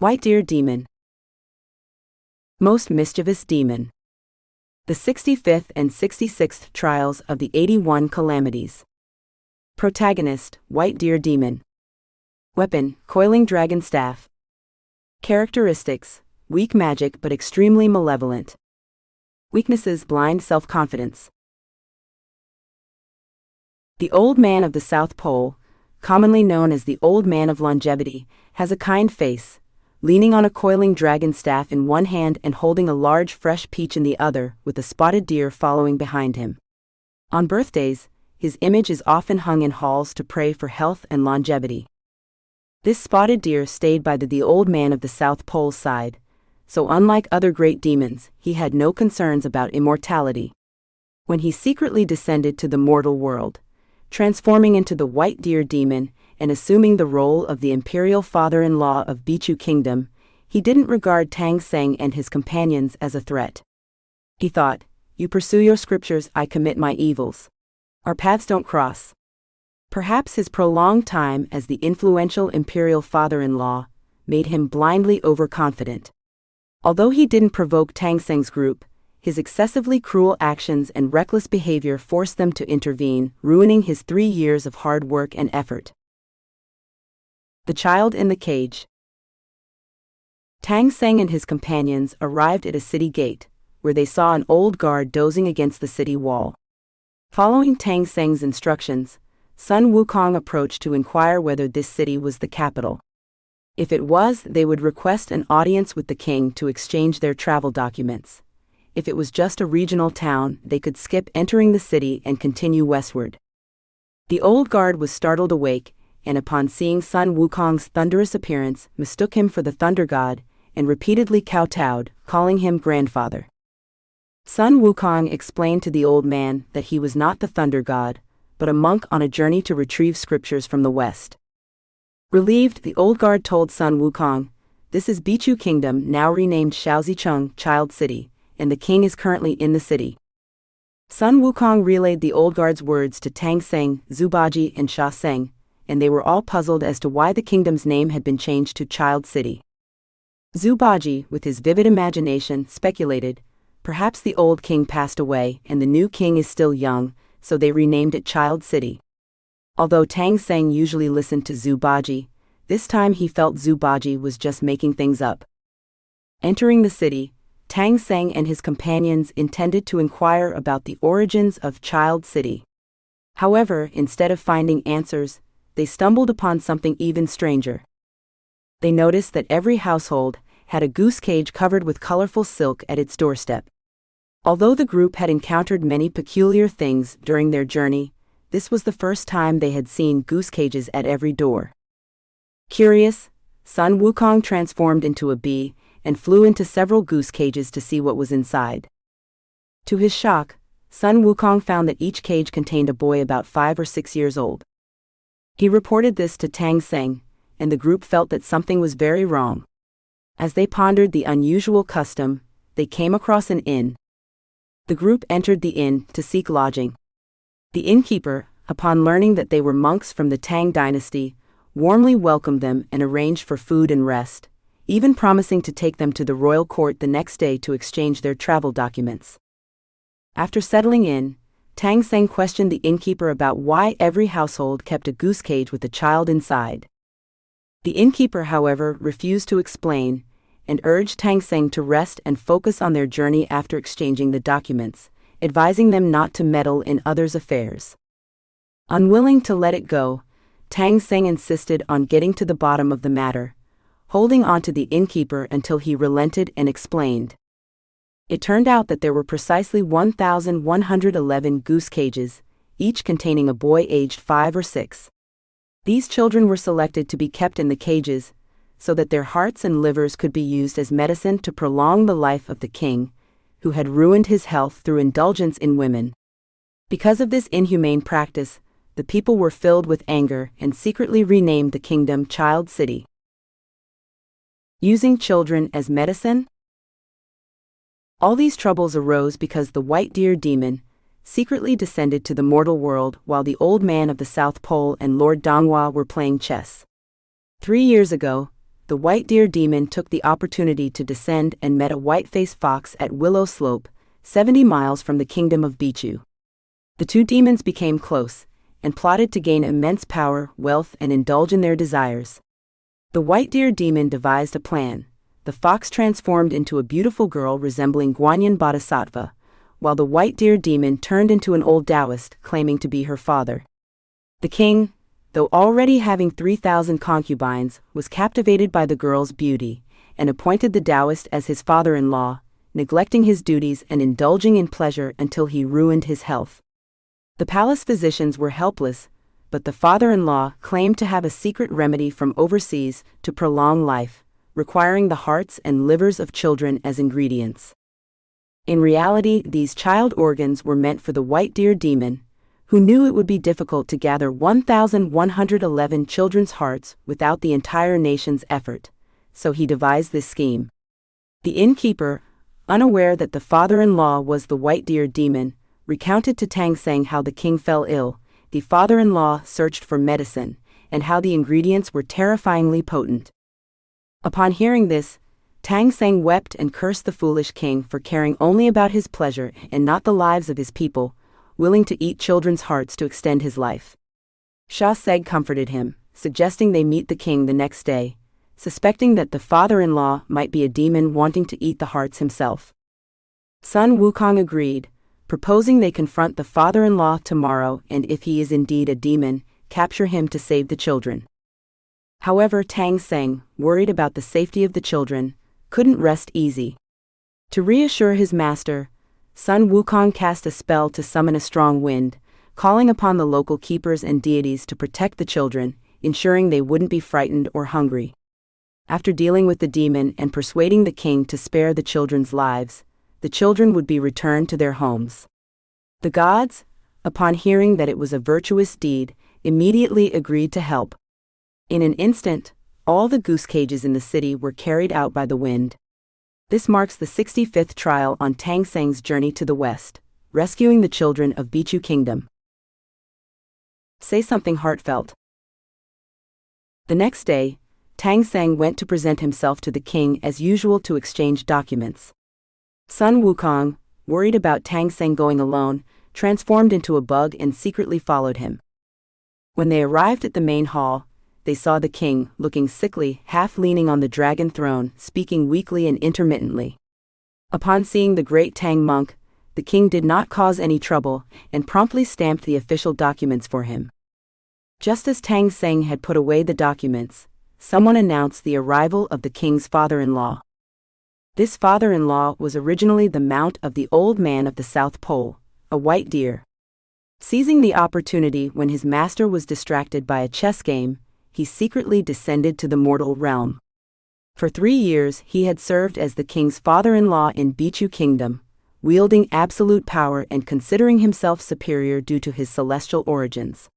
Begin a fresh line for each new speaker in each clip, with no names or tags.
White Deer Demon. Most mischievous demon. The 65th and 66th trials of the 81 calamities. Protagonist, White Deer Demon. Weapon, coiling dragon staff. Characteristics, weak magic but extremely malevolent. Weaknesses, blind self-confidence. The Old Man of the South Pole, commonly known as the Old Man of Longevity, has a kind face, leaning on a coiling dragon staff in one hand and holding a large fresh peach in the other, with a spotted deer following behind him. On birthdays, his image is often hung in halls to pray for health and longevity. This spotted deer stayed by the Old Man of the South Pole's side, so unlike other great demons, he had no concerns about immortality. When he secretly descended to the mortal world, transforming into the White Deer Demon and assuming the role of the imperial father-in-law of Bichu Kingdom, he didn't regard Tang Seng and his companions as a threat. He thought, "You pursue your scriptures, I commit my evils. Our paths don't cross." Perhaps his prolonged time as the influential imperial father-in-law made him blindly overconfident. Although he didn't provoke Tang Seng's group, his excessively cruel actions and reckless behavior forced them to intervene, ruining his 3 years of hard work and effort. The Child in the Cage. Tang Seng and his companions arrived at a city gate, where they saw an old guard dozing against the city wall. Following Tang Seng's instructions, Sun Wukong approached to inquire whether this city was the capital. If it was, they would request an audience with the king to exchange their travel documents. If it was just a regional town, they could skip entering the city and continue westward. The old guard was startled awake, and upon seeing Sun Wukong's thunderous appearance, mistook him for the thunder god, and repeatedly kowtowed, calling him grandfather. Sun Wukong explained to the old man that he was not the thunder god, but a monk on a journey to retrieve scriptures from the west. Relieved, the old guard told Sun Wukong, "This is Bichu Kingdom, now renamed Shaozicheng, Child City, and the king is currently in the city." Sun Wukong relayed the old guard's words to Tang Seng, Zubaji, and Sha Seng, and they were all puzzled as to why the kingdom's name had been changed to Child City. Zubaji, with his vivid imagination, speculated, perhaps the old king passed away and the new king is still young, so they renamed it Child City. Although Tang Seng usually listened to Zubaji, this time he felt Zubaji was just making things up. Entering the city, Tang Seng and his companions intended to inquire about the origins of Child City. However, instead of finding answers, they stumbled upon something even stranger. They noticed that every household had a goose cage covered with colorful silk at its doorstep. Although the group had encountered many peculiar things during their journey, this was the first time they had seen goose cages at every door. Curious, Sun Wukong transformed into a bee and flew into several goose cages to see what was inside. To his shock, Sun Wukong found that each cage contained a boy about 5 or 6 years old. He reported this to Tang Seng, and the group felt that something was very wrong. As they pondered the unusual custom, they came across an inn. The group entered the inn to seek lodging. The innkeeper, upon learning that they were monks from the Tang dynasty, warmly welcomed them and arranged for food and rest, even promising to take them to the royal court the next day to exchange their travel documents. After settling in, Tang Seng questioned the innkeeper about why every household kept a goose cage with a child inside. The innkeeper, however, refused to explain, and urged Tang Seng to rest and focus on their journey after exchanging the documents, advising them not to meddle in others' affairs. Unwilling to let it go, Tang Seng insisted on getting to the bottom of the matter, holding on to the innkeeper until he relented and explained. It turned out that there were precisely 1,111 goose cages, each containing a boy aged 5 or 6. These children were selected to be kept in the cages, so that their hearts and livers could be used as medicine to prolong the life of the king, who had ruined his health through indulgence in women. Because of this inhumane practice, the people were filled with anger and secretly renamed the kingdom Child City. Using children as medicine? All these troubles arose because the White Deer Demon secretly descended to the mortal world while the Old Man of the South Pole and Lord Donghua were playing chess. 3 years ago, the white deer demon took the opportunity to descend and met a white-faced fox at Willow Slope, 70 miles from the kingdom of Bichu. The two demons became close, and plotted to gain immense power, wealth, and indulge in their desires. The white deer demon devised a plan. The fox transformed into a beautiful girl resembling Guanyin Bodhisattva, while the white deer demon turned into an old Taoist, claiming to be her father. The king, though already having 3,000 concubines, was captivated by the girl's beauty, and appointed the Taoist as his father-in-law, neglecting his duties and indulging in pleasure until he ruined his health. The palace physicians were helpless, but the father-in-law claimed to have a secret remedy from overseas to prolong life, requiring the hearts and livers of children as ingredients. In reality, these child organs were meant for the white deer demon, who knew it would be difficult to gather 1,111 children's hearts without the entire nation's effort, so he devised this scheme. The innkeeper, unaware that the father-in-law was the white deer demon, recounted to Xuanzang how the king fell ill, the father-in-law searched for medicine, and how the ingredients were terrifyingly potent. Upon hearing this, Xuanzang wept and cursed the foolish king for caring only about his pleasure and not the lives of his people, willing to eat children's hearts to extend his life. Xuanzang comforted him, suggesting they meet the king the next day, suspecting that the father-in-law might be a demon wanting to eat the hearts himself. Sun Wukong agreed, proposing they confront the father-in-law tomorrow and if he is indeed a demon, capture him to save the children. However, Xuanzang, worried about the safety of the children, couldn't rest easy. To reassure his master, Sun Wukong cast a spell to summon a strong wind, calling upon the local keepers and deities to protect the children, ensuring they wouldn't be frightened or hungry. After dealing with the demon and persuading the king to spare the children's lives, the children would be returned to their homes. The gods, upon hearing that it was a virtuous deed, immediately agreed to help. In an instant, all the goose cages in the city were carried out by the wind. This marks the 65th trial on Xuanzang's journey to the west, rescuing the children of Bichu Kingdom. Say something heartfelt. The next day, Xuanzang went to present himself to the king as usual to exchange documents. Sun Wukong, worried about Xuanzang going alone, transformed into a bug and secretly followed him. When they arrived at the main hall, they saw the king, looking sickly, half leaning on the dragon throne, speaking weakly and intermittently. Upon seeing the great Tang monk, the king did not cause any trouble, and promptly stamped the official documents for him. Just as Xuanzang had put away the documents, someone announced the arrival of the king's father-in-law. This father-in-law was originally the mount of the old man of the South Pole, a white deer. Seizing the opportunity when his master was distracted by a chess game, he secretly descended to the mortal realm. For 3 years he had served as the king's father-in-law in Bichu Kingdom, wielding absolute power and considering himself superior due to his celestial origins.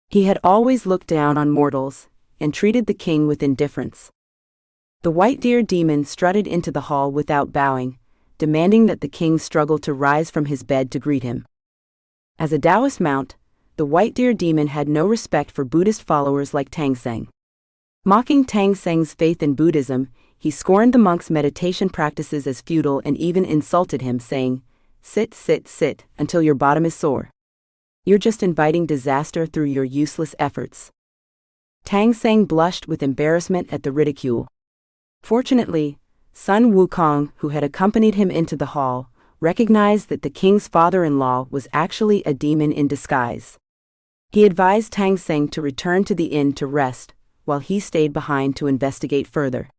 He had always looked down on mortals, and treated the king with indifference. The white deer demon strutted into the hall without bowing, demanding that the king struggle to rise from his bed to greet him. As a Taoist mount, the white deer demon had no respect for Buddhist followers like Xuanzang. Mocking Xuanzang's faith in Buddhism, he scorned the monk's meditation practices as futile and even insulted him, saying, "Sit, sit, sit, until your bottom is sore. You're just inviting disaster through your useless efforts." Xuanzang blushed with embarrassment at the ridicule. Fortunately, Sun Wukong, who had accompanied him into the hall, recognized that the king's father-in-law was actually a demon in disguise. He advised Xuanzang to return to the inn to rest, while he stayed behind to investigate further.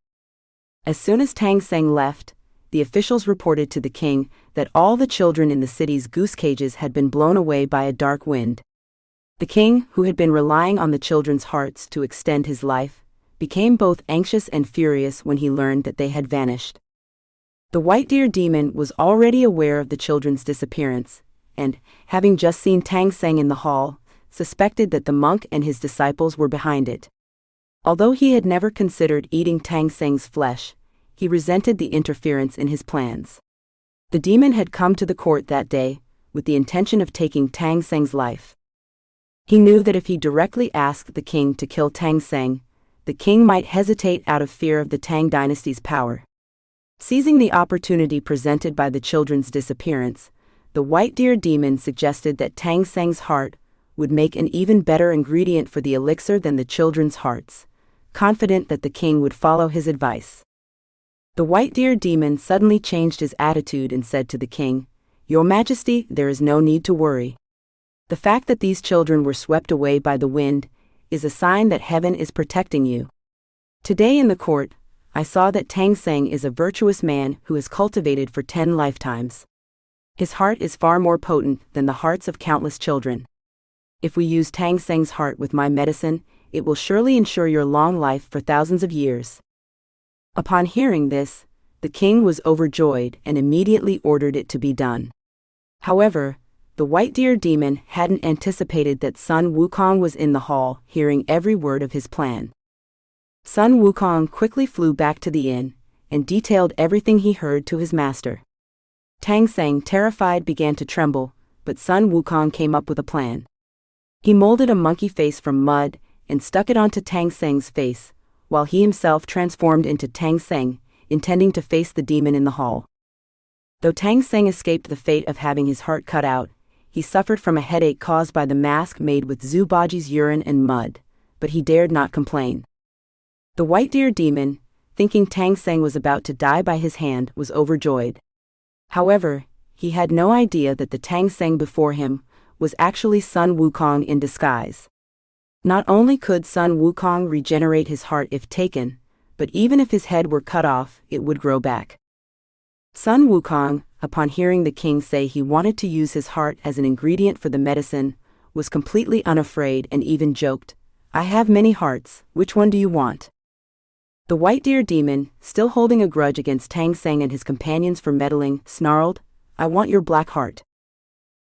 As soon as Xuanzang left, the officials reported to the king that all the children in the city's goose cages had been blown away by a dark wind. The king, who had been relying on the children's hearts to extend his life, became both anxious and furious when he learned that they had vanished. The white deer demon was already aware of the children's disappearance, and, having just seen Xuanzang in the hall, suspected that the monk and his disciples were behind it. Although he had never considered eating Xuanzang's flesh, he resented the interference in his plans. The demon had come to the court that day, with the intention of taking Xuanzang's life. He knew that if he directly asked the king to kill Xuanzang, the king might hesitate out of fear of the Tang dynasty's power. Seizing the opportunity presented by the children's disappearance, the white deer demon suggested that Tang Seng's heart would make an even better ingredient for the elixir than the children's hearts, confident that the king would follow his advice. The white deer demon suddenly changed his attitude and said to the king, "Your Majesty, there is no need to worry. The fact that these children were swept away by the wind is a sign that heaven is protecting you. Today in the court, I saw that Tang Seng is a virtuous man who has cultivated for 10 lifetimes. His heart is far more potent than the hearts of countless children. If we use Tang Seng's heart with my medicine, it will surely ensure your long life for thousands of years." Upon hearing this, the king was overjoyed and immediately ordered it to be done. However, the white deer demon hadn't anticipated that Sun Wukong was in the hall, hearing every word of his plan. Sun Wukong quickly flew back to the inn and detailed everything he heard to his master. Tang Seng, terrified, began to tremble, but Sun Wukong came up with a plan. He molded a monkey face from mud and stuck it onto Tang Seng's face, while he himself transformed into Tang Seng, intending to face the demon in the hall. Though Tang Seng escaped the fate of having his heart cut out, he suffered from a headache caused by the mask made with Zhu Baji's urine and mud, but he dared not complain. The white deer demon, thinking Tang Seng was about to die by his hand, was overjoyed. However, he had no idea that the Tang Seng before him was actually Sun Wukong in disguise. Not only could Sun Wukong regenerate his heart if taken, but even if his head were cut off, it would grow back. Sun Wukong, upon hearing the king say he wanted to use his heart as an ingredient for the medicine, was completely unafraid and even joked, "I have many hearts, which one do you want?" The white deer demon, still holding a grudge against Tang Seng and his companions for meddling, snarled, "I want your black heart."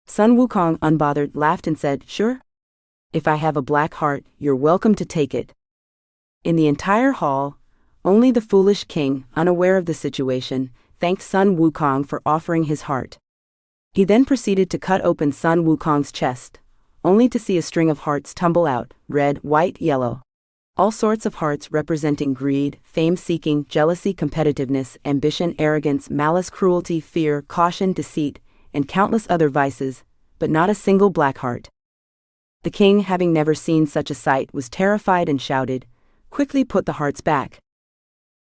Sun Wukong, unbothered, laughed and said, "Sure. If I have a black heart, you're welcome to take it." In the entire hall, only the foolish king, unaware of the situation, thanked Sun Wukong for offering his heart. He then proceeded to cut open Sun Wukong's chest, only to see a string of hearts tumble out, red, white, yellow. All sorts of hearts representing greed, fame-seeking, jealousy, competitiveness, ambition, arrogance, malice, cruelty, fear, caution, deceit, and countless other vices, but not a single black heart. The king, having never seen such a sight, was terrified and shouted, "Quickly put the hearts back."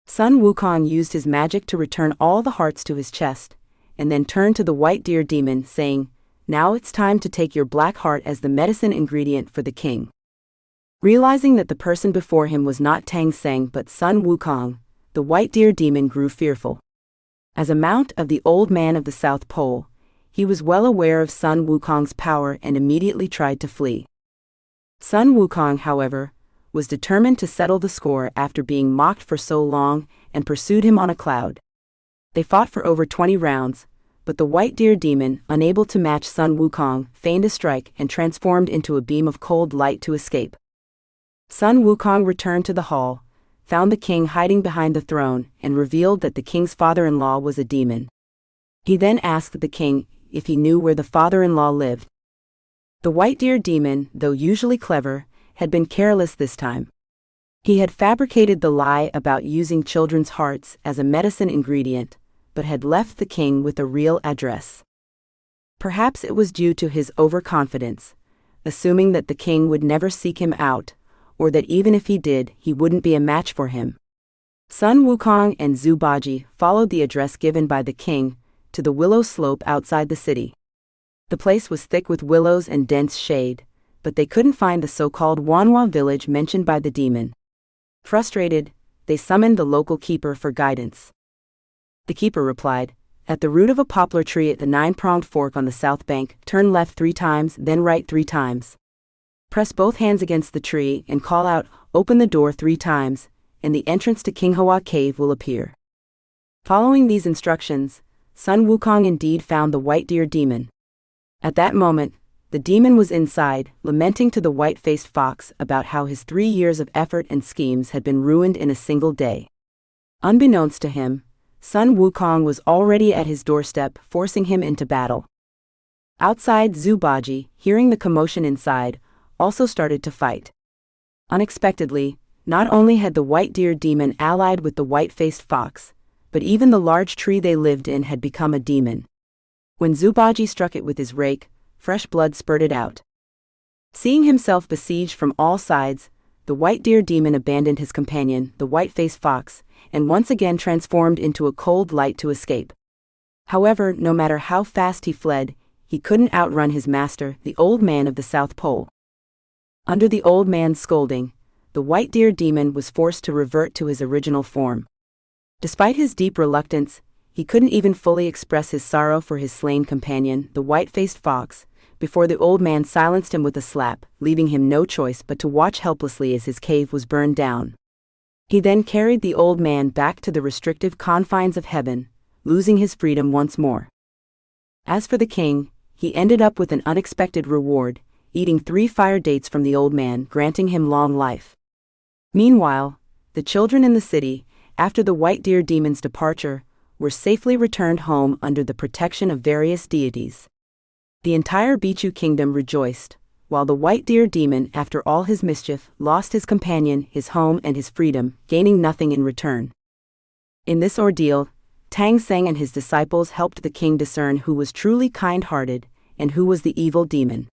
Sun Wukong used his magic to return all the hearts to his chest, and then turned to the white deer demon, saying, "Now it's time to take your black heart as the medicine ingredient for the king." Realizing that the person before him was not Tang Seng but Sun Wukong, the white deer demon grew fearful. As a mount of the old man of the South Pole, he was well aware of Sun Wukong's power and immediately tried to flee. Sun Wukong, however, was determined to settle the score after being mocked for so long and pursued him on a cloud. They fought for over 20 rounds, but the white deer demon, unable to match Sun Wukong, feigned a strike and transformed into a beam of cold light to escape. Sun Wukong returned to the hall, found the king hiding behind the throne, and revealed that the king's father-in-law was a demon. He then asked the king if he knew where the father-in-law lived. The white deer demon, though usually clever, had been careless this time. He had fabricated the lie about using children's hearts as a medicine ingredient, but had left the king with a real address. Perhaps it was due to his overconfidence, assuming that the king would never seek him out, or that even if he did, he wouldn't be a match for him. Sun Wukong and Zhu Baji followed the address given by the king to the willow slope outside the city. The place was thick with willows and dense shade, but they couldn't find the so-called Wanhua village mentioned by the demon. Frustrated, they summoned the local keeper for guidance. The keeper replied, "At the root of a poplar tree at the 9-pronged fork on the south bank, turn left 3 times, then right 3 times. Press both hands against the tree and call out, 'Open the door' 3 times, and the entrance to Qinghua Cave will appear." Following these instructions, Sun Wukong indeed found the white deer demon. At that moment, the demon was inside, lamenting to the white-faced fox about how his 3 years of effort and schemes had been ruined in a single day. Unbeknownst to him, Sun Wukong was already at his doorstep, forcing him into battle. Outside, Zhu Baji, hearing the commotion inside, also started to fight. Unexpectedly, Not only had the white deer demon allied with the white-faced fox, but even the large tree they lived in had become a demon. When Zubaji struck it with his rake, fresh blood spurted out. Seeing himself besieged from all sides, the white deer demon abandoned his companion, the white-faced fox, and once again transformed into a cold light to escape. However, no matter how fast he fled, he couldn't outrun his master, the old man of the South Pole. Under the old man's scolding, the white deer demon was forced to revert to his original form. Despite his deep reluctance, he couldn't even fully express his sorrow for his slain companion, the white-faced fox, before the old man silenced him with a slap, leaving him no choice but to watch helplessly as his cave was burned down. He then carried the old man back to the restrictive confines of heaven, losing his freedom once more. As for the king, he ended up with an unexpected reward, eating 3 fire dates from the old man, granting him long life. Meanwhile, the children in the city, after the white deer demon's departure, were safely returned home under the protection of various deities. The entire Bichu kingdom rejoiced, while the white deer demon, after all his mischief, lost his companion, his home and his freedom, gaining nothing in return. In this ordeal, Tang Seng and his disciples helped the king discern who was truly kind-hearted and who was the evil demon.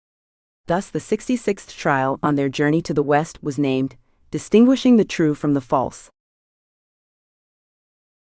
Thus the 66th trial on their journey to the west was named, Distinguishing the True from the False.